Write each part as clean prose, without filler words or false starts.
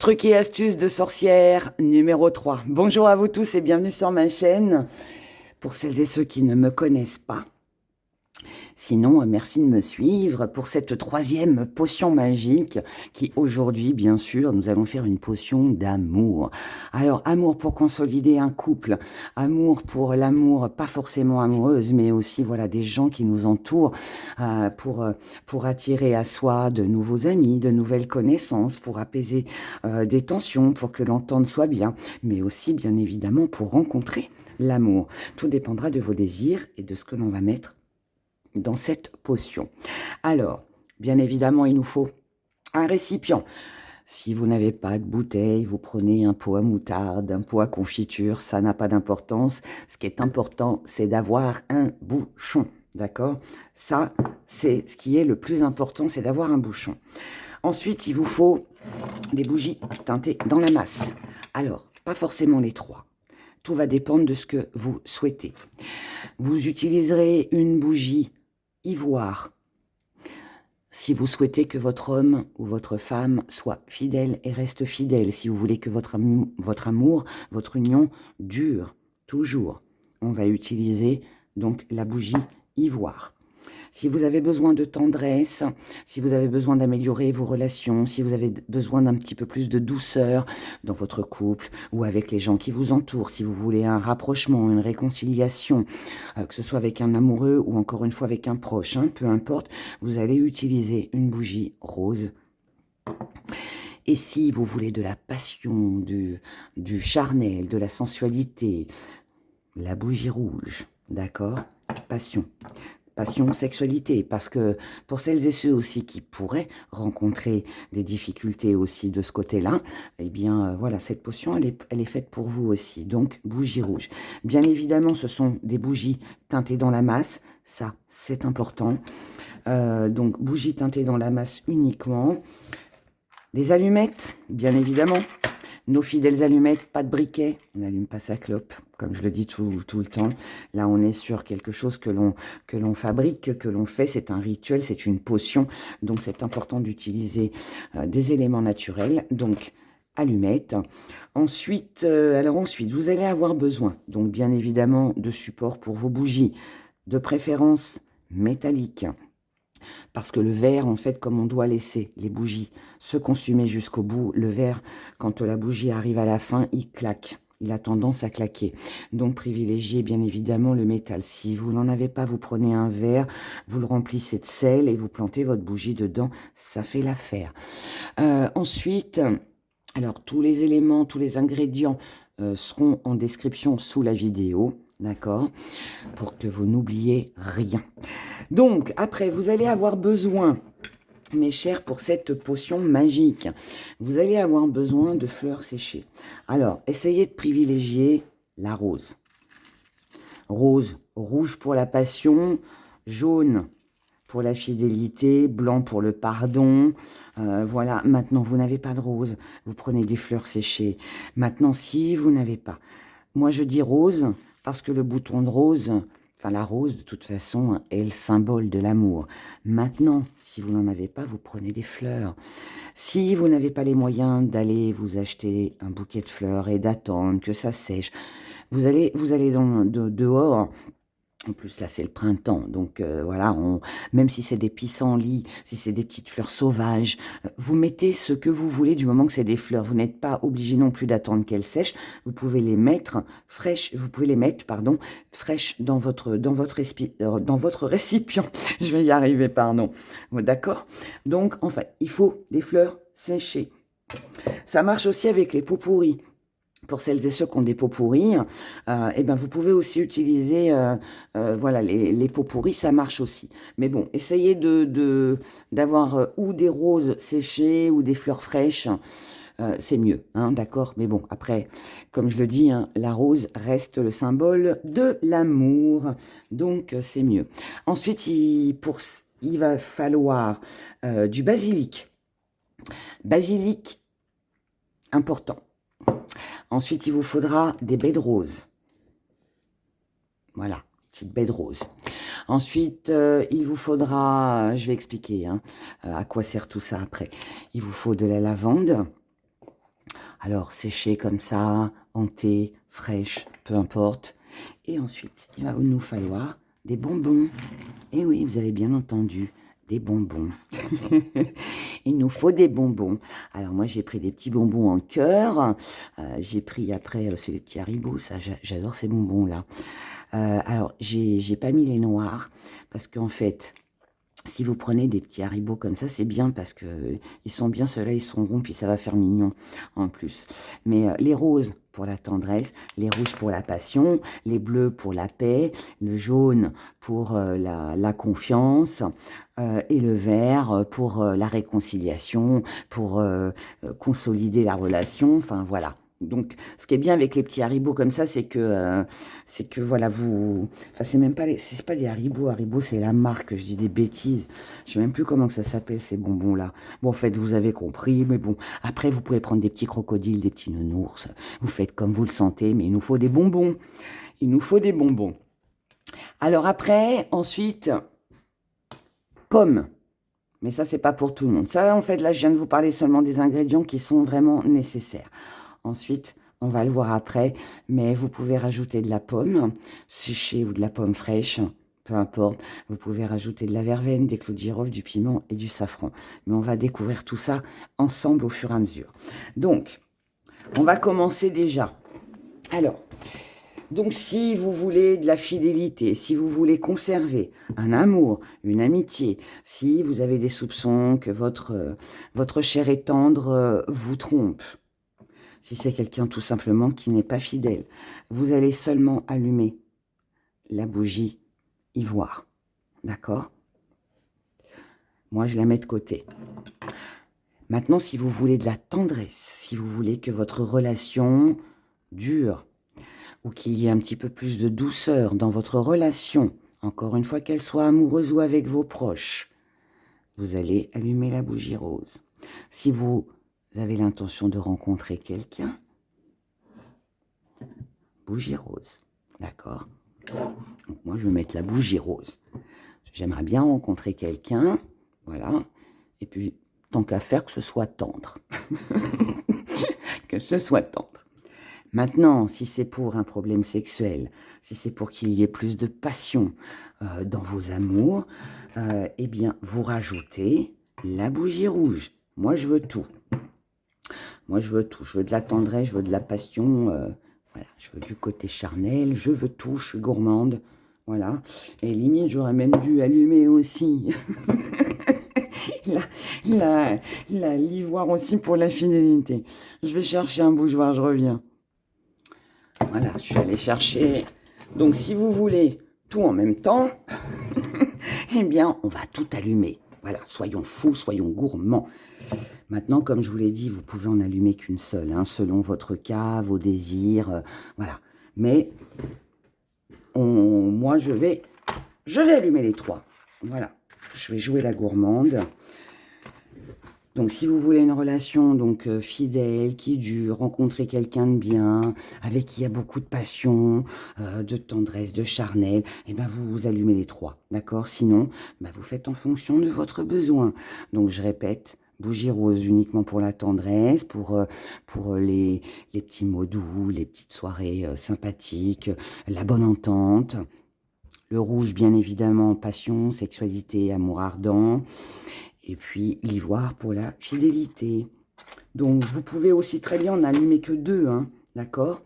Trucs et astuces de sorcière numéro 3. Bonjour à vous tous et bienvenue sur ma chaîne. Pour celles et ceux qui ne me connaissent pas, sinon merci de me suivre pour cette troisième potion magique qui aujourd'hui, bien sûr, nous allons faire une potion d'amour. Alors, amour pour consolider un couple, amour pour l'amour, pas forcément amoureuse, mais aussi voilà des gens qui nous entourent pour attirer à soi de nouveaux amis, de nouvelles connaissances, pour apaiser des tensions, pour que l'entente soit bien, mais aussi bien évidemment pour rencontrer l'amour. Tout dépendra de vos désirs et de ce que l'on va mettre dans cette potion. Alors, bien évidemment, il nous faut un récipient. Si vous n'avez pas de bouteille, vous prenez un pot à moutarde, un pot à confiture, ça n'a pas d'importance. Ce qui est important, c'est d'avoir un bouchon, d'accord? Ça, c'est ce qui est le plus important, c'est d'avoir un bouchon. Ensuite, il vous faut des bougies teintées dans la masse. Alors, pas forcément les trois. Tout va dépendre de ce que vous souhaitez. Vous utiliserez une bougie ivoire si vous souhaitez que votre homme ou votre femme soit fidèle et reste fidèle, si vous voulez que votre amour, votre union dure toujours. On va utiliser donc la bougie ivoire. Si vous avez besoin de tendresse, si vous avez besoin d'améliorer vos relations, si vous avez besoin d'un petit peu plus de douceur dans votre couple ou avec les gens qui vous entourent, si vous voulez un rapprochement, une réconciliation, que ce soit avec un amoureux ou encore une fois avec un proche, peu importe, vous allez utiliser une bougie rose. Et si vous voulez de la passion, du charnel, de la sensualité, la bougie rouge, d'accord? Passion. Passion, sexualité, parce que pour celles et ceux aussi qui pourraient rencontrer des difficultés aussi de ce côté-là, eh bien voilà, cette potion, elle est faite pour vous aussi. Donc, bougie rouge. Bien évidemment, ce sont des bougies teintées dans la masse, ça, c'est important. Donc, bougies teintées dans la masse uniquement. Les allumettes, bien évidemment. Nos fidèles allumettes, pas de briquet, on n'allume pas sa clope, comme je le dis tout le temps. Là, on est sur quelque chose que l'on fabrique, que l'on fait, c'est un rituel, c'est une potion. Donc, c'est important d'utiliser des éléments naturels. Donc, allumettes. Ensuite, ensuite, vous allez avoir besoin, donc bien évidemment, de support pour vos bougies, de préférence métallique. Parce que le verre, en fait, comme on doit laisser les bougies se consumer jusqu'au bout, le verre, quand la bougie arrive à la fin, il claque. Il a tendance à claquer. Donc, privilégiez bien évidemment le métal. Si vous n'en avez pas, vous prenez un verre, vous le remplissez de sel et vous plantez votre bougie dedans. Ça fait l'affaire. Ensuite, alors, tous les éléments, tous les ingrédients seront en description sous la vidéo. D'accord? Pour que vous n'oubliez rien. Donc, après, vous allez avoir besoin, mes chers, pour cette potion magique, vous allez avoir besoin de fleurs séchées. Alors, essayez de privilégier la rose. Rose, rouge pour la passion, jaune pour la fidélité, blanc pour le pardon. Voilà, maintenant, vous n'avez pas de rose, vous prenez des fleurs séchées. Maintenant, si vous n'avez pas, moi je dis rose, parce que le bouton de rose, enfin la rose de toute façon, est le symbole de l'amour. Maintenant, si vous n'en avez pas, vous prenez des fleurs. Si vous n'avez pas les moyens d'aller vous acheter un bouquet de fleurs et d'attendre que ça sèche, vous allez dehors. En plus, là, c'est le printemps, donc voilà, même si c'est des pissenlits, si c'est des petites fleurs sauvages, vous mettez ce que vous voulez du moment que c'est des fleurs. Vous n'êtes pas obligé non plus d'attendre qu'elles sèchent. Vous pouvez les mettre fraîches, fraîches dans votre récipient. Je vais y arriver, pardon. D'accord? Donc, en fait, il faut des fleurs séchées. Ça marche aussi avec les pots pourris. Pour celles et ceux qui ont des pots pourris, eh ben vous pouvez aussi utiliser voilà, les pots pourris, ça marche aussi. Mais bon, essayez d'avoir ou des roses séchées ou des fleurs fraîches, c'est mieux, hein, d'accord? Mais bon, après, comme je le dis, hein, la rose reste le symbole de l'amour, donc c'est mieux. Ensuite, il va falloir du basilic. Basilic, important. Ensuite, il vous faudra des baies de rose. Voilà, petite baie de rose. Ensuite, il vous faudra, je vais expliquer à quoi sert tout ça après. Il vous faut de la lavande. Alors, séchée comme ça, en thé, fraîche, peu importe. Et ensuite, il va nous falloir des bonbons. Et oui, vous avez bien entendu, des bonbons. Il nous faut des bonbons. Alors moi, j'ai pris des petits bonbons en cœur. J'ai pris après, c'est les petits Haribo, ça, j'adore ces bonbons-là. Alors, j'ai pas mis les noirs, parce qu'en fait, si vous prenez des petits Haribo comme ça, c'est bien parce que ils sont bien, ceux-là, ils sont ronds, puis ça va faire mignon en plus. Mais les roses pour la tendresse, les rouges pour la passion, les bleus pour la paix, le jaune pour la confiance, et le vert pour la réconciliation, pour consolider la relation, enfin voilà. Donc, ce qui est bien avec les petits Haribo comme ça, c'est que voilà, vous... Enfin, c'est même pas c'est pas des Haribo. Haribo, c'est la marque, je dis des bêtises. Je sais même plus comment que ça s'appelle, ces bonbons-là. Bon, en fait, vous avez compris, mais bon. Après, vous pouvez prendre des petits crocodiles, des petits nounours. Vous faites comme vous le sentez, mais il nous faut des bonbons. Il nous faut des bonbons. Alors après, ensuite, pommes. Mais ça, c'est pas pour tout le monde. Ça, en fait, là, je viens de vous parler seulement des ingrédients qui sont vraiment nécessaires. Ensuite, on va le voir après, mais vous pouvez rajouter de la pomme séchée ou de la pomme fraîche, peu importe. Vous pouvez rajouter de la verveine, des clous de girofle, du piment et du safran. Mais on va découvrir tout ça ensemble au fur et à mesure. Donc, on va commencer déjà. Alors, donc si vous voulez de la fidélité, si vous voulez conserver un amour, une amitié, si vous avez des soupçons que votre cher et tendre vous trompe, si c'est quelqu'un tout simplement qui n'est pas fidèle, vous allez seulement allumer la bougie ivoire. D'accord? Moi, je la mets de côté. Maintenant, si vous voulez de la tendresse, si vous voulez que votre relation dure, ou qu'il y ait un petit peu plus de douceur dans votre relation, encore une fois qu'elle soit amoureuse ou avec vos proches, vous allez allumer la bougie rose. Si vous avez l'intention de rencontrer quelqu'un, bougie rose, d'accord? Donc moi, je vais mettre la bougie rose. J'aimerais bien rencontrer quelqu'un, voilà, et puis, tant qu'à faire, que ce soit tendre. Que ce soit tendre. Maintenant, si c'est pour un problème sexuel, si c'est pour qu'il y ait plus de passion dans vos amours, eh bien, vous rajoutez la bougie rouge. Moi, je veux tout. Moi, je veux tout. Je veux de la tendresse, je veux de la passion. Voilà, je veux du côté charnel. Je veux tout. Je suis gourmande. Voilà. Et limite, j'aurais même dû allumer aussi l'ivoire aussi pour la fidélité. Je vais chercher un bougeoir, je reviens. Voilà, je suis allée chercher. Donc, si vous voulez tout en même temps, eh bien, on va tout allumer. Voilà, soyons fous, soyons gourmands. Maintenant, comme je vous l'ai dit, vous pouvez en allumer qu'une seule, hein, selon votre cas, vos désirs, voilà. Mais moi, je vais allumer les trois. Voilà, je vais jouer la gourmande. Donc, si vous voulez une relation donc fidèle, qui dure, rencontrer quelqu'un de bien, avec qui il y a beaucoup de passion, de tendresse, de charnel, eh ben vous allumez les trois, d'accord? Sinon, ben vous faites en fonction de votre besoin. Donc, je répète, bougie rose uniquement pour la tendresse, pour les petits mots doux, les petites soirées sympathiques, la bonne entente. Le rouge, bien évidemment, passion, sexualité, amour ardent. Et puis l'ivoire pour la fidélité. Donc vous pouvez aussi très bien en allumer que deux, hein, d'accord?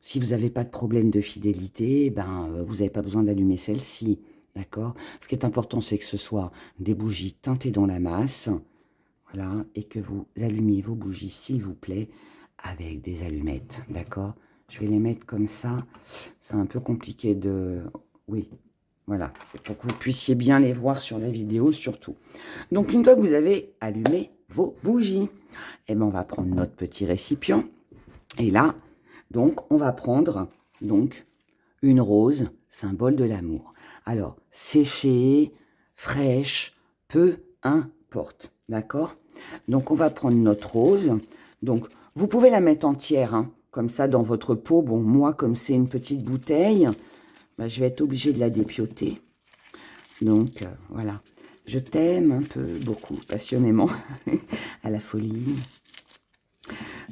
Si vous n'avez pas de problème de fidélité, ben vous n'avez pas besoin d'allumer celle-ci, d'accord? Ce qui est important, c'est que ce soit des bougies teintées dans la masse, voilà, et que vous allumiez vos bougies, s'il vous plaît, avec des allumettes, d'accord? Je vais les mettre comme ça. C'est un peu compliqué de... Oui, voilà, c'est pour que vous puissiez bien les voir sur la vidéo surtout. Donc, une fois que vous avez allumé vos bougies, eh ben, on va prendre notre petit récipient. Et là, donc, on va prendre donc une rose, symbole de l'amour. Alors, séchée, fraîche, peu importe, d'accord? Donc, on va prendre notre rose. Donc, vous pouvez la mettre entière, hein, comme ça, dans votre pot. Bon, moi, comme c'est une petite bouteille... Ben, je vais être obligée de la dépioter. Donc, voilà. Je t'aime un peu, beaucoup, passionnément, à la folie.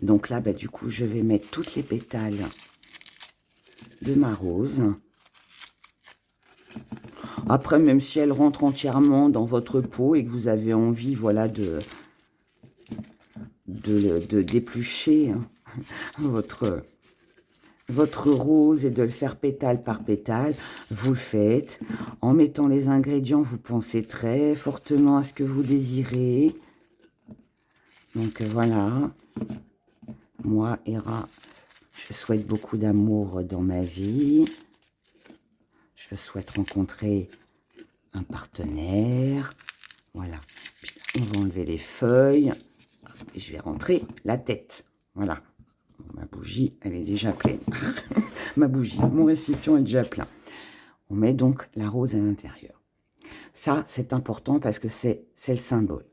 Donc là, du coup, je vais mettre toutes les pétales de ma rose. Après, même si elle rentre entièrement dans votre pot et que vous avez envie, voilà, de d'éplucher hein, votre rose et de le faire pétale par pétale, vous le faites. En mettant les ingrédients, vous pensez très fortement à ce que vous désirez. Donc voilà, moi, Héra, je souhaite beaucoup d'amour dans ma vie. Je souhaite rencontrer un partenaire. Voilà, on va enlever les feuilles. Et je vais rentrer la tête. Voilà. Ma bougie, elle est déjà pleine. Ma bougie, mon récipient est déjà plein. On met donc la rose à l'intérieur. Ça, c'est important parce que c'est le symbole.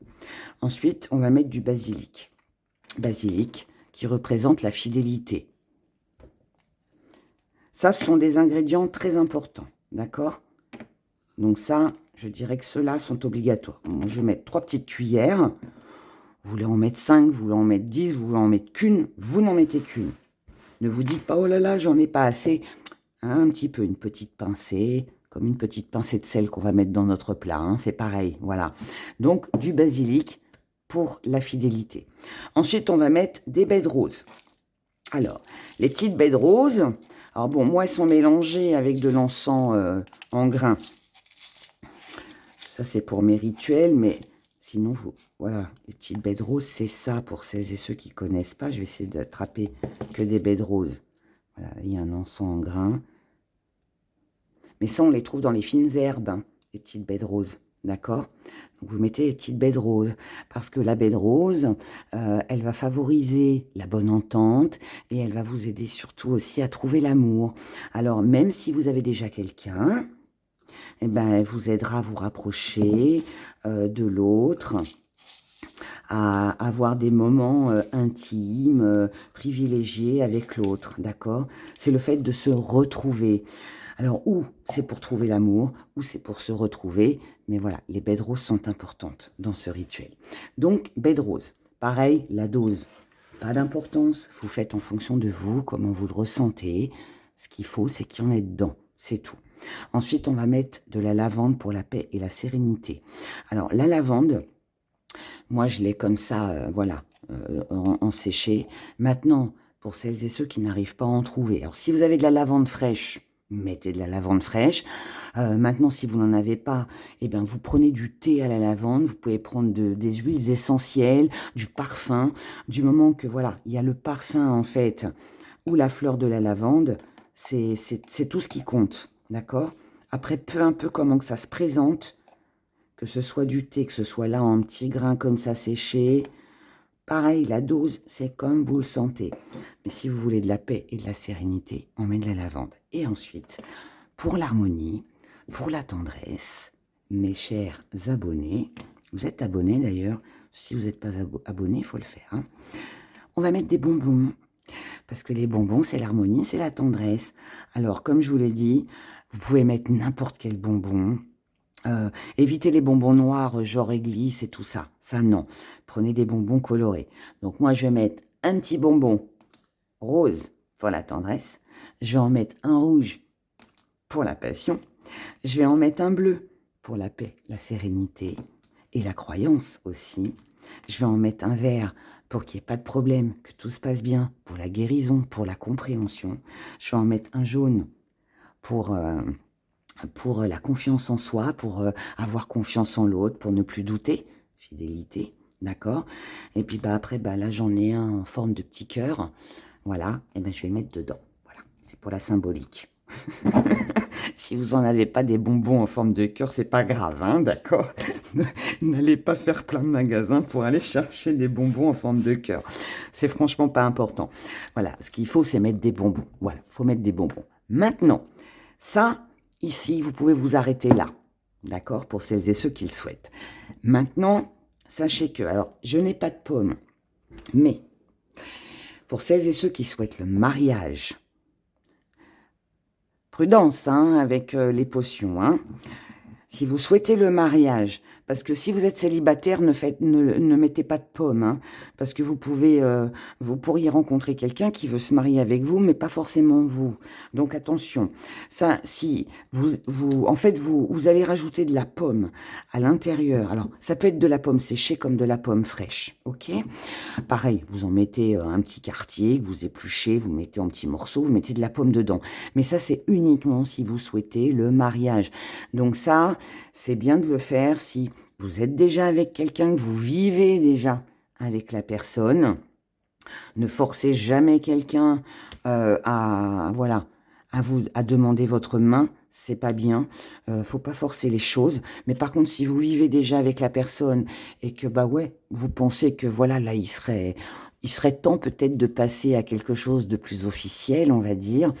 Ensuite, on va mettre du basilic. Basilic qui représente la fidélité. Ça, ce sont des ingrédients très importants. D'accord? Donc ça, je dirais que ceux-là sont obligatoires. Bon, je vais mettre 3 petites cuillères. Vous voulez en mettre 5, vous voulez en mettre 10, vous voulez en mettre qu'une, vous n'en mettez qu'une. Ne vous dites pas, oh là là, j'en ai pas assez. Un petit peu, une petite pincée, comme une petite pincée de sel qu'on va mettre dans notre plat. Hein, c'est pareil, voilà. Donc, du basilic pour la fidélité. Ensuite, on va mettre des baies de rose. Alors, les petites baies de rose, alors bon, moi, elles sont mélangées avec de l'encens en grains. Ça, c'est pour mes rituels, mais sinon, voilà, les petites baies de rose, c'est ça pour celles et ceux qui ne connaissent pas. Je vais essayer d'attraper que des baies de rose. Voilà, il y a un encens en grains. Mais ça, on les trouve dans les fines herbes, hein, les petites baies de rose, d'accord? Donc, vous mettez les petites baies de rose, parce que la baie de rose, elle va favoriser la bonne entente, et elle va vous aider surtout aussi à trouver l'amour. Alors, même si vous avez déjà quelqu'un, eh ben, elle vous aidera à vous rapprocher de l'autre, à avoir des moments intimes, privilégiés avec l'autre, d'accord? C'est le fait de se retrouver. Alors, ou c'est pour trouver l'amour, ou c'est pour se retrouver, mais voilà, les baies de rose sont importantes dans ce rituel. Donc, baies de rose, pareil, la dose, pas d'importance, vous faites en fonction de vous, comment vous le ressentez. Ce qu'il faut, c'est qu'il y en ait dedans, c'est tout. Ensuite, on va mettre de la lavande pour la paix et la sérénité. Alors, la lavande, moi, je l'ai comme ça, voilà, en séché. Maintenant, pour celles et ceux qui n'arrivent pas à en trouver, alors si vous avez de la lavande fraîche, mettez de la lavande fraîche. Maintenant, si vous n'en avez pas, eh bien, vous prenez du thé à la lavande, vous pouvez prendre des huiles essentielles, du parfum. Du moment que, voilà, il y a le parfum, en fait, ou la fleur de la lavande, c'est tout ce qui compte. D'accord? Après, peu un peu comment que ça se présente, que ce soit du thé, que ce soit là en petits grains comme ça séché, pareil, la dose, c'est comme vous le sentez. Mais si vous voulez de la paix et de la sérénité, on met de la lavande. Et ensuite, pour l'harmonie, pour la tendresse, mes chers abonnés, vous êtes abonnés d'ailleurs, si vous n'êtes pas abonnés, il faut le faire. Hein. On va mettre des bonbons. Parce que les bonbons, c'est l'harmonie, c'est la tendresse. Alors, comme je vous l'ai dit, vous pouvez mettre n'importe quel bonbon. Évitez les bonbons noirs, genre réglisse et tout ça. Ça, non. Prenez des bonbons colorés. Donc, moi, je vais mettre un petit bonbon rose pour la tendresse. Je vais en mettre un rouge pour la passion. Je vais en mettre un bleu pour la paix, la sérénité et la croyance aussi. Je vais en mettre un vert pour qu'il n'y ait pas de problème, que tout se passe bien, pour la guérison, pour la compréhension. Je vais en mettre un jaune pour la confiance en soi, pour avoir confiance en l'autre, pour ne plus douter, fidélité, d'accord? Et puis après, là j'en ai un en forme de petit cœur, voilà, et je vais le mettre dedans, voilà, c'est pour la symbolique. Si vous n'en avez pas des bonbons en forme de cœur, c'est pas grave, hein, d'accord? N'allez pas faire plein de magasins pour aller chercher des bonbons en forme de cœur. C'est franchement pas important. Voilà, ce qu'il faut, c'est mettre des bonbons. Voilà, il faut mettre des bonbons. Maintenant, ça, ici, vous pouvez vous arrêter là, d'accord? Pour celles et ceux qui le souhaitent. Maintenant, sachez que, alors, je n'ai pas de pommes, mais pour celles et ceux qui souhaitent le mariage, prudence hein, avec les potions. Hein. Si vous souhaitez le mariage, parce que si vous êtes célibataire, ne mettez pas de pomme, hein, parce que vous pourriez rencontrer quelqu'un qui veut se marier avec vous, mais pas forcément vous. Donc attention, ça, si en fait, vous allez rajouter de la pomme à l'intérieur. Alors, ça peut être de la pomme séchée comme de la pomme fraîche, ok? Pareil, vous en mettez un petit quartier, que vous épluchez, vous mettez en petits morceaux, vous mettez de la pomme dedans. Mais ça, c'est uniquement si vous souhaitez le mariage. Donc ça, c'est bien de le faire si vous êtes déjà avec quelqu'un, que vous vivez déjà avec la personne. Ne forcez jamais quelqu'un voilà, à demander votre main. C'est pas bien. Faut pas forcer les choses. Mais par contre, si vous vivez déjà avec la personne et que bah ouais, vous pensez que voilà, là, il serait temps peut-être de passer à quelque chose de plus officiel, on va dire.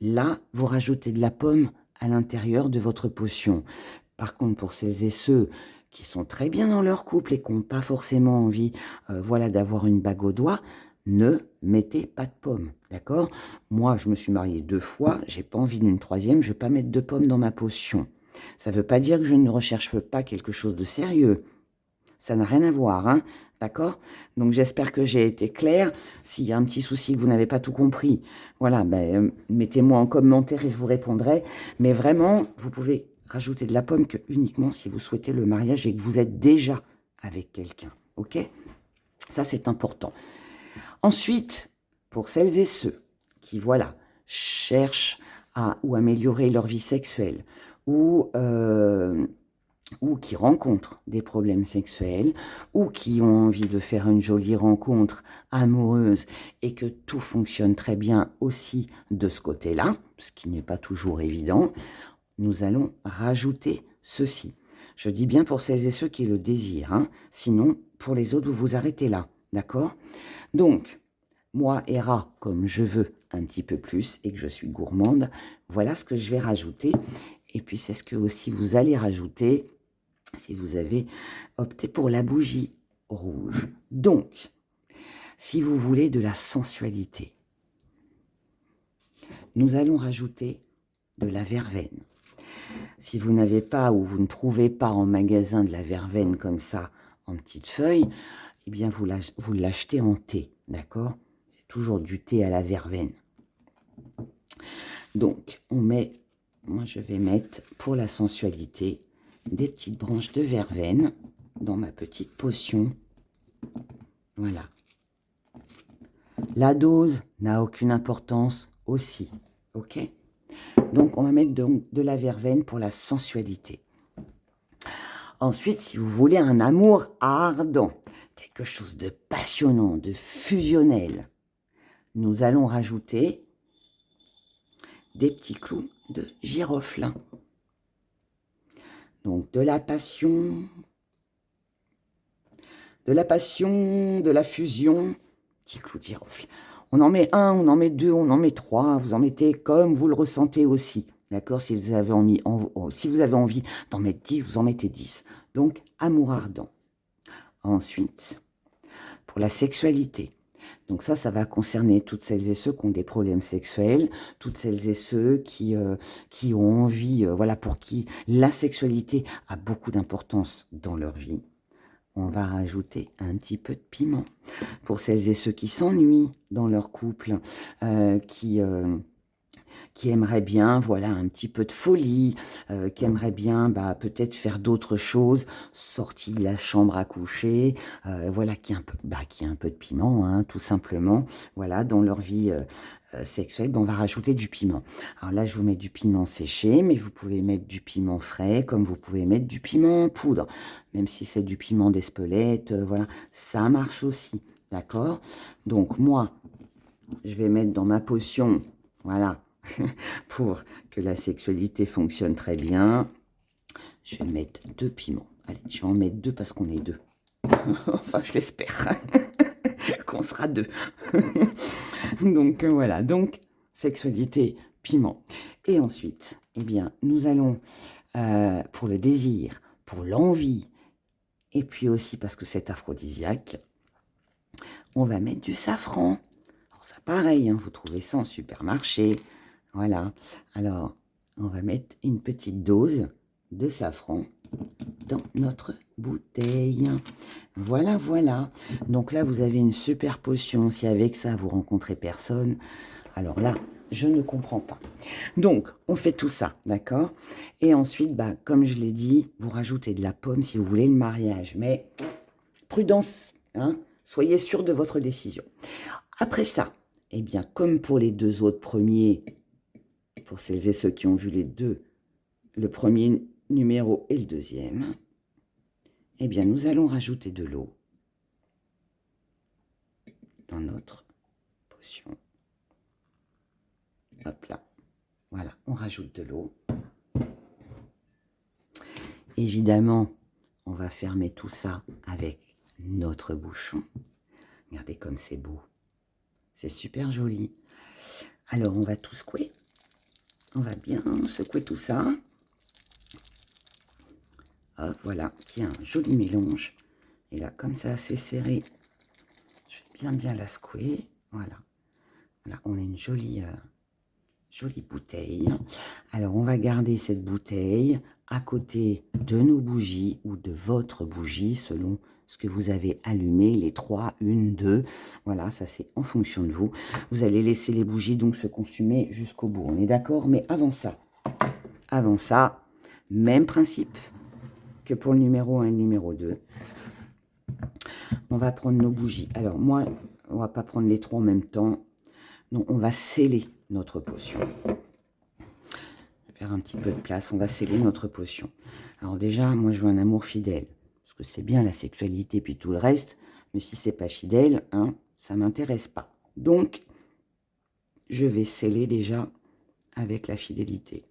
Là, vous rajoutez de la pomme à l'intérieur de votre potion. Par contre, pour celles et ceux qui sont très bien dans leur couple et qui n'ont pas forcément envie voilà, d'avoir une bague au doigt, ne mettez pas de pommes, d'accord? Moi, je me suis mariée 2 fois, j'ai pas envie d'une troisième, je ne vais pas mettre de pommes dans ma potion. Ça ne veut pas dire que je ne recherche pas quelque chose de sérieux. Ça n'a rien à voir, hein, d'accord? Donc j'espère que j'ai été claire. S'il y a un petit souci que vous n'avez pas tout compris, voilà, ben, mettez-moi en commentaire et je vous répondrai. Mais vraiment, vous pouvez rajouter de la pomme que uniquement si vous souhaitez le mariage et que vous êtes déjà avec quelqu'un, ok? Ça, c'est important. Ensuite, pour celles et ceux qui, voilà, cherchent à ou améliorer leur vie sexuelle ou qui rencontrent des problèmes sexuels, ou qui ont envie de faire une jolie rencontre amoureuse et que tout fonctionne très bien aussi de ce côté-là, ce qui n'est pas toujours évident, nous allons rajouter ceci. Je dis bien pour celles et ceux qui le désirent, hein, sinon pour les autres, vous vous arrêtez là, d'accord? Donc, moi, Hera, comme je veux un petit peu plus et que je suis gourmande, voilà ce que je vais rajouter. Et puis, c'est ce que aussi vous allez rajouter si vous avez opté pour la bougie rouge. Donc, si vous voulez de la sensualité, nous allons rajouter de la verveine. Si vous n'avez pas ou vous ne trouvez pas en magasin de la verveine comme ça, en petites feuilles, eh bien vous l'achetez en thé, d'accord? C'est toujours du thé à la verveine. Donc, moi je vais mettre pour la sensualité des petites branches de verveine dans ma petite potion. Voilà. La dose n'a aucune importance aussi, ok? Donc, on va mettre de la verveine pour la sensualité. Ensuite, si vous voulez un amour ardent, quelque chose de passionnant, de fusionnel, nous allons rajouter des petits clous de girofle. Donc, de la passion, de la fusion, petits clous de girofle. On en met un, on en met deux, on en met trois, vous en mettez comme vous le ressentez aussi. D'accord? Si vous avez envie d'en mettre 10, vous en mettez 10. Donc, amour ardent. Ensuite, pour la sexualité. Donc ça va concerner toutes celles et ceux qui ont des problèmes sexuels, toutes celles et ceux qui ont envie, voilà, pour qui la sexualité a beaucoup d'importance dans leur vie. On va rajouter un petit peu de piment. Pour celles et ceux qui s'ennuient dans leur couple, qui aimerait bien, voilà, un petit peu de folie, qui aimerait bien, peut-être faire d'autres choses, sortir de la chambre à coucher, voilà, qui a un peu de piment, hein, tout simplement, voilà, dans leur vie sexuelle, on va rajouter du piment. Alors là, je vous mets du piment séché, mais vous pouvez mettre du piment frais, comme vous pouvez mettre du piment en poudre, même si c'est du piment d'Espelette, voilà, ça marche aussi, d'accord? Donc moi, je vais mettre dans ma potion, voilà, pour que la sexualité fonctionne très bien, je vais mettre 2 piments. Allez, je vais en mettre 2 parce qu'on est 2. Enfin, je l'espère qu'on sera 2. Donc, voilà. Donc, sexualité, piment. Et ensuite, eh bien, nous allons, pour le désir, pour l'envie, et puis aussi parce que c'est aphrodisiaque, on va mettre du safran. Alors, ça, pareil, hein, vous trouvez ça en supermarché. Voilà. Alors, on va mettre une petite dose de safran dans notre bouteille. Voilà, voilà. Donc là, vous avez une super potion. Si avec ça, vous rencontrez personne, alors là, je ne comprends pas. Donc, on fait tout ça, d'accord? Et ensuite, bah, comme je l'ai dit, vous rajoutez de la pomme si vous voulez le mariage. Mais prudence, hein? Soyez sûr de votre décision. Après ça, eh bien, comme pour les deux autres premiers, pour celles et ceux qui ont vu les deux, le premier numéro et le deuxième, eh bien, nous allons rajouter de l'eau dans notre potion. Hop là. Voilà, on rajoute de l'eau. Évidemment, on va fermer tout ça avec notre bouchon. Regardez comme c'est beau. C'est super joli. Alors, on va tout secouer. On va bien secouer tout ça. Hop, voilà, qui a un joli mélange. Et là, comme ça, c'est serré, je vais bien la secouer. Voilà. Là, on a une jolie bouteille. Alors, on va garder cette bouteille à côté de nos bougies ou de votre bougie, selon ce que vous avez allumé, les 3, 1, 2. Voilà, ça c'est en fonction de vous. Vous allez laisser les bougies donc se consumer jusqu'au bout. On est d'accord? Mais avant ça, même principe que pour le numéro 1 et le numéro 2. On va prendre nos bougies. Alors moi, on va pas prendre les 3 en même temps. Non, on va sceller notre potion. Faire un petit peu de place, on va sceller notre potion. Alors déjà, moi je veux un amour fidèle, parce que c'est bien la sexualité puis tout le reste, mais si c'est pas fidèle, hein, ça m'intéresse pas. Donc, je vais sceller déjà avec la fidélité,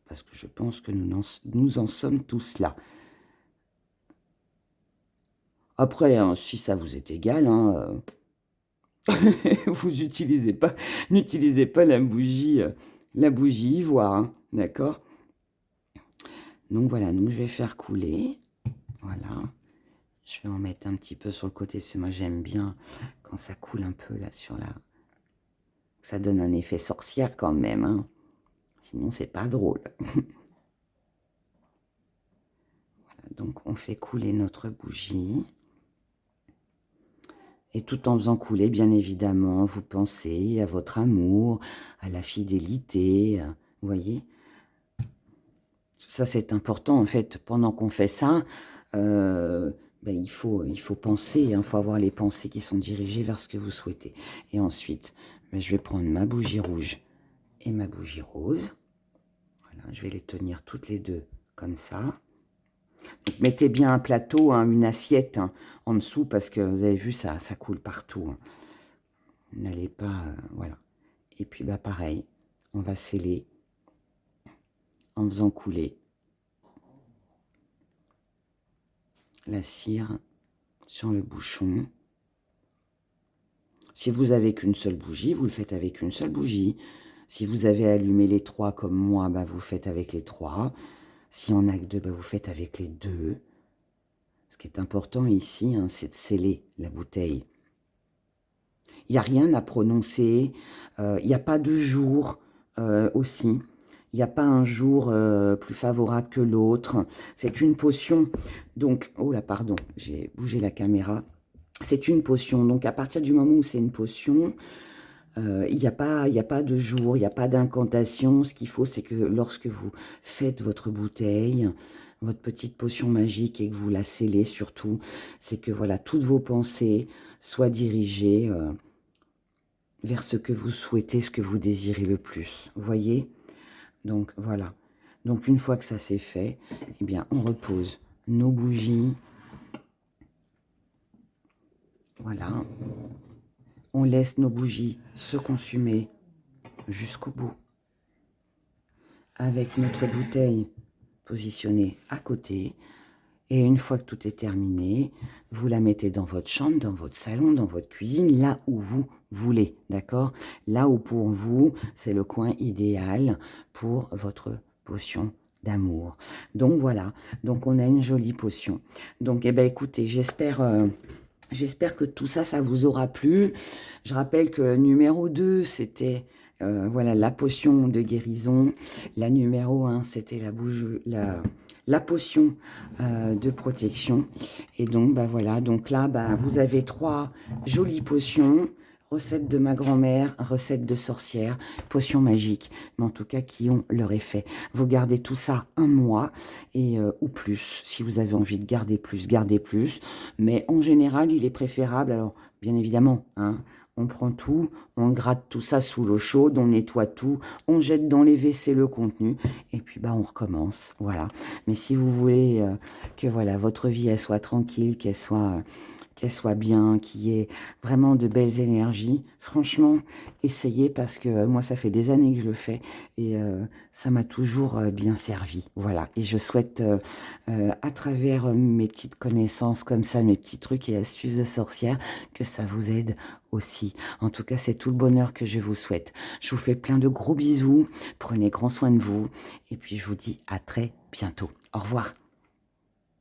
parce que je pense que nous en sommes tous là. Après, hein, si ça vous est égal, hein, vous n'utilisez pas la bougie ivoire, hein, d'accord? Donc voilà, donc je vais faire couler, voilà. Je vais en mettre un petit peu sur le côté, parce que moi j'aime bien quand ça coule un peu là sur la... Ça donne un effet sorcière quand même, hein. Sinon c'est pas drôle. Voilà, donc on fait couler notre bougie. Et tout en faisant couler, bien évidemment, vous pensez à votre amour, à la fidélité, vous voyez. Ça, c'est important, en fait, pendant qu'on fait ça, ben, il faut penser, il faut avoir les pensées qui sont dirigées vers ce que vous souhaitez. Et ensuite, ben, je vais prendre ma bougie rouge et ma bougie rose. Voilà, je vais les tenir toutes les deux comme ça. Donc, mettez bien un plateau, hein, une assiette, hein, en dessous, parce que vous avez vu, ça coule partout, hein. N'allez pas... voilà. Et puis, bah, pareil, on va sceller en faisant couler la cire sur le bouchon. Si vous avez qu'une seule bougie, vous le faites avec une seule bougie. Si vous avez allumé les 3 comme moi, bah, vous faites avec les 3. Si on a que 2, bah, vous faites avec les 2. Ce qui est important ici, hein, c'est de sceller la bouteille. Il n'y a rien à prononcer, il n'y a pas de jour aussi. Il n'y a pas un jour plus favorable que l'autre. C'est une potion. Donc, oh là, pardon, j'ai bougé la caméra. C'est une potion. Donc, à partir du moment où c'est une potion, il n'y a pas de jour, il n'y a pas d'incantation. Ce qu'il faut, c'est que lorsque vous faites votre bouteille, votre petite potion magique et que vous la scellez surtout, c'est que voilà, toutes vos pensées soient dirigées vers ce que vous souhaitez, ce que vous désirez le plus. Vous voyez? Donc, voilà. Donc, une fois que ça c'est fait, eh bien, on repose nos bougies. Voilà. On laisse nos bougies se consumer jusqu'au bout. Avec notre bouteille positionnée à côté. Et une fois que tout est terminé, vous la mettez dans votre chambre, dans votre salon, dans votre cuisine, là où vous voulez, d'accord? Là où pour vous, c'est le coin idéal pour votre potion d'amour. Donc voilà, donc on a une jolie potion. Donc eh ben écoutez, j'espère que tout ça, ça vous aura plu. Je rappelle que numéro 2, c'était voilà, la potion de guérison. La numéro 1, c'était la potion de protection. Et donc, bah voilà, donc là, bah, vous avez 3 jolies potions. Recette de ma grand-mère, recette de sorcière, potions magiques, mais en tout cas qui ont leur effet. Vous gardez tout ça un mois ou plus. Si vous avez envie de garder plus, gardez plus. Mais en général, il est préférable, alors bien évidemment, hein, on prend tout, on gratte tout ça sous l'eau chaude, on nettoie tout, on jette dans les WC le contenu, et puis bah on recommence, voilà. Mais si vous voulez que voilà votre vie elle soit tranquille, qu'elle soit bien, qu'il y ait vraiment de belles énergies. Franchement, essayez parce que moi, ça fait des années que je le fais et ça m'a toujours bien servi. Voilà. Et je souhaite, à travers mes petites connaissances comme ça, mes petits trucs et astuces de sorcière, que ça vous aide aussi. En tout cas, c'est tout le bonheur que je vous souhaite. Je vous fais plein de gros bisous. Prenez grand soin de vous. Et puis, je vous dis à très bientôt. Au revoir.